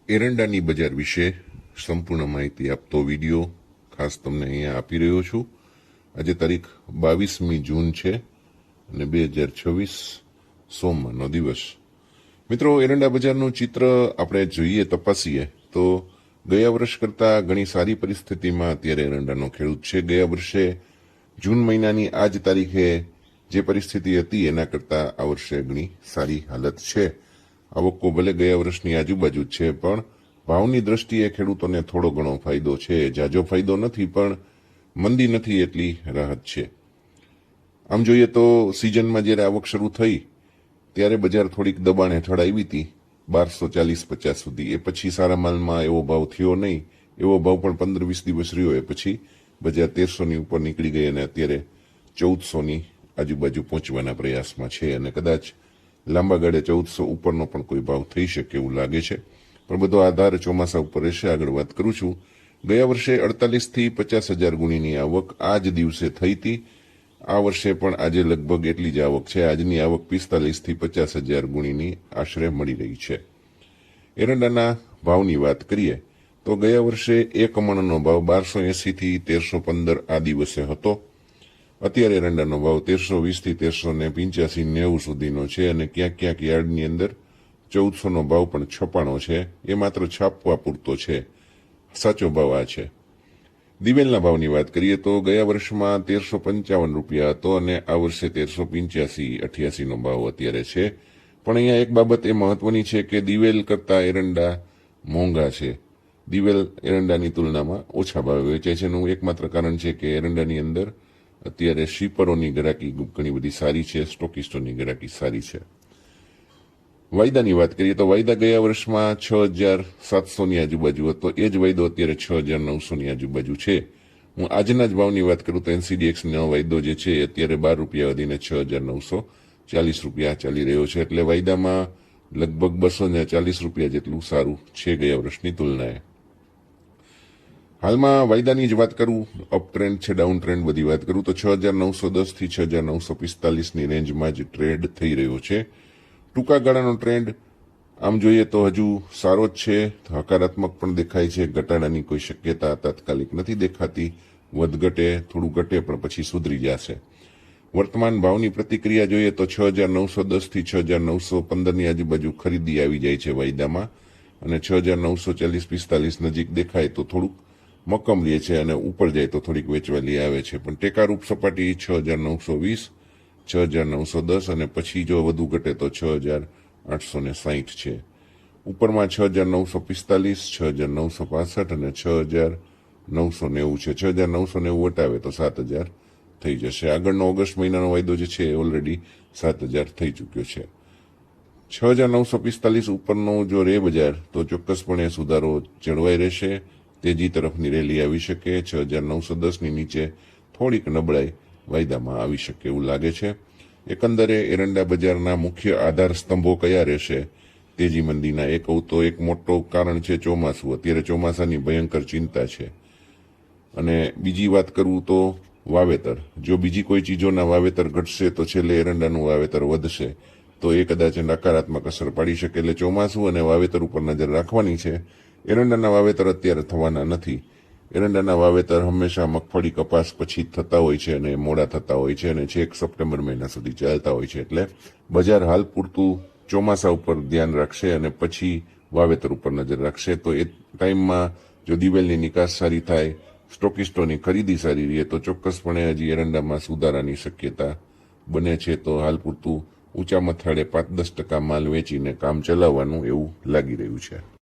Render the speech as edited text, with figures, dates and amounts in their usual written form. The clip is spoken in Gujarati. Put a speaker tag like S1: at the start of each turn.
S1: એરંડાની બજાર વિશે સંપૂર્ણ માહિતી આપતો વિડીયો ખાસ તમને અહીંયા આપી રહ્યો છું। આજે તારીખ 22મી જૂન છે અને 2026 સોમવારનો દિવસ। મિત્રો, એરંડા બજારનું ચિત્ર આપણે જોઈએ, તપાસીએ તો ગયા વર્ષ કરતાં ઘણી સારી પરિસ્થિતિમાં અત્યારે એરંડાનો ખેડૂત છે। ગયા વર્ષે જૂન મહિનાની આ જ તારીખે જે પરિસ્થિતિ હતી એના કરતાં આ વર્ષે ઘણી સારી હાલત છે। આવકો ભલે ગયા વર્ષની આજુબાજુ જ છે, પણ ભાવની દ્રષ્ટિએ ખેડૂતોને થોડો ઘણો ફાયદો છે। જાજો ફાયદો નથી, પણ મંદી નથી એટલી રાહત છે। આમ જોઈએ તો સિઝનમાં જ્યારે આવક શરૂ થઈ ત્યારે બજાર થોડીક દબાણ હેઠળ આવી હતી, 1240-50 સુધી। એ પછી સારા માલમાં એવો ભાવ થયો નહીં, એવો ભાવ પણ 15-20 દિવસ રહ્યો। એ પછી બજાર 1300ની ઉપર નીકળી ગઈ અને અત્યારે 1400ની આજુબાજુ પહોંચવાના પ્રયાસમાં છે અને કદાચ લાંબા ગાળે 1400 ઉપરનો પણ કોઈ ભાવ થઈ શકે એવું લાગે છે, પણ બધો આધાર ચોમાસા ઉપર રહેશે। આગળ વાત કરું છું। ગયા વર્ષે 48થી 50,000 ગુણીની આવક આ જ દિવસે થઈ હતી। આ વર્ષે પણ આજે લગભગ એટલી જ આવક છે। આજની આવક 45થી 50,000 ગુણીની આશરે મળી રહી છે। એરંડાના ભાવની વાત કરીએ તો ગયા વર્ષે એક મણનો ભાવ 1280થી 1315 આ દિવસે હતો। અત્યારે એરંડાનો ભાવ 1320થી 1385-90 સુધીનો છે અને ક્યાંક ક્યાંક યાર્ડની અંદર 1400નો ભાવ પણ છપાણો છે। એ માત્ર છાપવા પૂરતો છે, સાચો ભાવ આ છે। દિવેલના ભાવની વાત કરીએ તો ગયા વર્ષમાં 1355 રૂપિયા હતો અને આ વર્ષે 1385-88નો ભાવ અત્યારે છે। પણ અહીંયા એક બાબત એ મહત્વની છે કે દિવેલ કરતાં એરંડા મોંઘા છે। દિવેલ એરંડાની તુલનામાં ઓછા ભાવે વેચાય છે એનું એકમાત્ર કારણ છે કે એરંડાની અંદર અત્યારે શિપરોની ગરાકી ઘણી બધી સારી છે, સ્ટોકિસ્ટોની ગરાકી સારી છે। વાયદાની વાત કરીએ તો વાયદા ગયા વર્ષમાં 6,700ની આજુબાજુ હતો, એ જ વાયદો અત્યારે 6,900ની આજુબાજુ છે। હું આજના જ ભાવની વાત કરું તો NCDXનો વાયદો જે છે અત્યારે 12 રૂપિયા વધીને 6,940 રૂપિયા ચાલી રહ્યો છે, એટલે વાયદામાં લગભગ 240 રૂપિયા જેટલું સારું છે ગયા વર્ષની તુલનાએ। હાલમાં વાયદાની જ વાત કરું, અપ ટ્રેન્ડ છે, ડાઉન ટ્રેન્ડ બધી વાત કરું તો 6,910થી 6,945ની રેન્જમાં જ ટ્રેડ થઈ રહ્યો છે। ટૂંકા ગાળાનો ટ્રેન્ડ આમ જોઈએ તો હજુ સારો જ છે, હકારાત્મક પણ દેખાય છે, ઘટાડાની કોઈ શક્યતા તાત્કાલિક નથી દેખાતી। વધઘટે, થોડું ઘટે પણ પછી સુધરી જશે। વર્તમાન ભાવની પ્રતિક્રિયા જોઈએ તો 6,910થી 6,915ની આજુબાજુ ખરીદી આવી જાય છે વાયદામાં અને 6,940-45 નજીક દેખાય તો થોડુંક મક્કમ રહે છે અને ઉપર જાય તો થોડીક વેચવાલી આવે છે, પણ ટેકારૂપ સપાટી 6,920, 6,910 અને પછી જો વધુ ઘટે તો 6,860 છે। ઉપરમાં 6,945, 6,965 અને 6,990 છે। 6,990 વટાવે તો 7,000 થઈ જશે। આગળનો ઓગસ્ટ મહિનાનો વાયદો જે છે એ ઓલરેડી 7,000 થઈ ચૂક્યો છે। 6,945 ઉપરનો જો રહે બજાર તો ચોક્કસપણે સુધારો જળવાઈ રહેશે, તેજી તરફની રેલી આવી શકે। 6,910ની નીચે થોડીક નબળાઈ વાયદામાં આવી શકે એવું લાગે છે। એકંદરે એરંડા બજારના મુખ્ય આધાર સ્તંભો કયા રહેશે તેજી મંદીના? એક મોટો કારણ છે ચોમાસું। અત્યારે ચોમાસાની ભયંકર ચિંતા છે। અને બીજી વાત કરું તો વાવેતર, જો બીજી કોઈ ચીજોના વાવેતર ઘટશે તો છેલ્લે એરંડાનું વાવેતર વધશે, તો એ કદાચ નકારાત્મક અસર પાડી શકે। એટલે ચોમાસું અને વાવેતર ઉપર નજર રાખવાની છે। એરંડાના વાવેતર અત્યારે થવાના નથી। એરંડાના વાવેતર હંમેશા મગફળી, કપાસ પછી થતા હોય છે અને મોડા થતા હોય છે અને છેક સપ્ટેમ્બર મહિના સુધી ચાલતા હોય છે, એટલે બજાર હાલ પૂરતું ચોમાસા ઉપર ધ્યાન રાખશે અને પછી વાવેતર ઉપર નજર રાખશે। તો એ ટાઈમમાં જો દિવેલની નિકાસ સારી થાય, સ્ટોકિસ્ટોની ખરીદી સારી રહે તો ચોક્કસપણે હજી એરંડામાં સુધારાની શક્યતા બને છે। તો હાલ પૂરતું ઊંચા મથાળે 5-10% માલ વેચીને કામ ચલાવવાનું એવું લાગી રહ્યું છે।